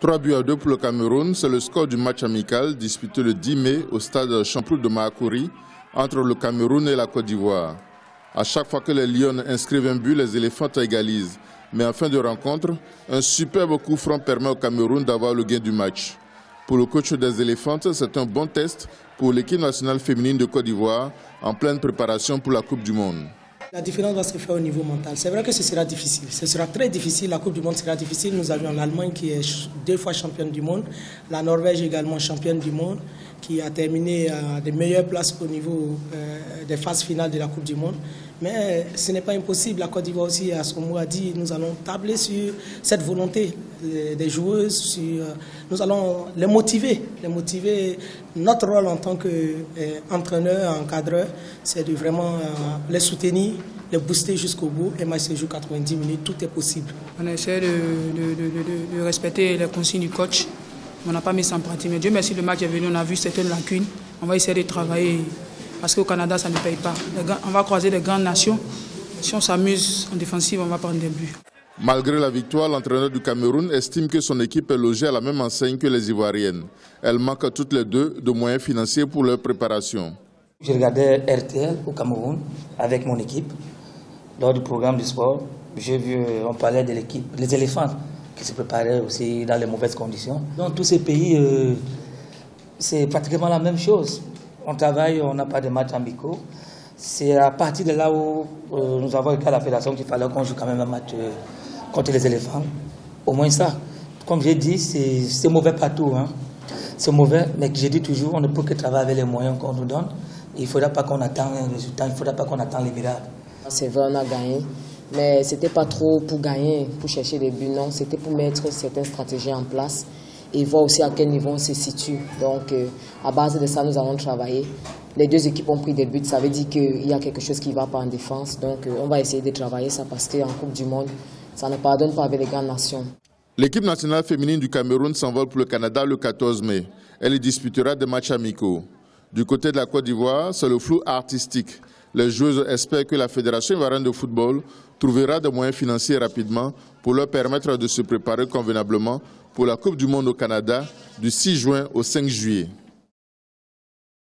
3-2 pour le Cameroun, c'est le score du match amical disputé le 10 mai au stade Champoul de Mahakouri entre le Cameroun et la Côte d'Ivoire. À chaque fois que les Lions inscrivent un but, les éléphants égalisent. Mais en fin de rencontre, un superbe coup franc permet au Cameroun d'avoir le gain du match. Pour le coach des éléphants, c'est un bon test pour l'équipe nationale féminine de Côte d'Ivoire en pleine préparation pour la Coupe du Monde. La différence va se faire au niveau mental. C'est vrai que ce sera difficile. Ce sera très difficile. La Coupe du Monde sera difficile. Nous avions l'Allemagne qui est 2 fois championne du monde. La Norvège également championne du monde, qui a terminé à des meilleures places au niveau des phases finales de la Coupe du monde. Mais ce n'est pas impossible. La Côte d'Ivoire aussi, à ce moment a dit, nous allons tabler sur cette volonté des joueuses. Nous allons les motiver. Notre rôle en tant qu'entraîneur, encadreur, c'est de vraiment les soutenir, les booster jusqu'au bout. Et match se joue 90 minutes, tout est possible. On essaie de respecter les consignes du coach. On n'a pas mis ça en pratique. Mais Dieu merci, le match est venu, on a vu certaines lacunes. On va essayer de travailler parce qu'au Canada, ça ne paye pas. On va croiser les grandes nations. Si on s'amuse en défensive, on va prendre des buts. Malgré la victoire, l'entraîneur du Cameroun estime que son équipe est logée à la même enseigne que les Ivoiriennes. Elles manquent toutes les deux de moyens financiers pour leur préparation. Je regardais RTL au Cameroun avec mon équipe. Lors du programme du sport, j'ai vu, on parlait de l'équipe, les éléphants qui se préparaient aussi dans les mauvaises conditions. Dans tous ces pays, c'est pratiquement la même chose. On travaille, on n'a pas de matchs amicaux. C'est à partir de là où nous avons été à la fédération qu'il fallait qu'on joue quand même un match contre les éléphants. Au moins ça. Comme j'ai dit, c'est mauvais partout. Hein. C'est mauvais, mais j'ai dit toujours, on ne peut que travailler avec les moyens qu'on nous donne. Il ne faudra pas qu'on attende un résultat, il ne faudra pas qu'on attende les miracles. C'est vrai, on a gagné, mais ce n'était pas trop pour gagner, pour chercher des buts, non. C'était pour mettre certaines stratégies en place et voir aussi à quel niveau on se situe. Donc, à base de ça, nous allons travailler. Les deux équipes ont pris des buts, ça veut dire qu'il y a quelque chose qui ne va pas en défense. Donc, on va essayer de travailler ça parce qu'en Coupe du Monde, ça ne pardonne pas avec les grandes nations. L'équipe nationale féminine du Cameroun s'envole pour le Canada le 14 mai. Elle y disputera des matchs amicaux. Du côté de la Côte d'Ivoire, c'est le flou artistique. Les joueuses espèrent que la Fédération ivoirienne de football trouvera des moyens financiers rapidement pour leur permettre de se préparer convenablement pour la Coupe du Monde au Canada du 6 juin au 5 juillet.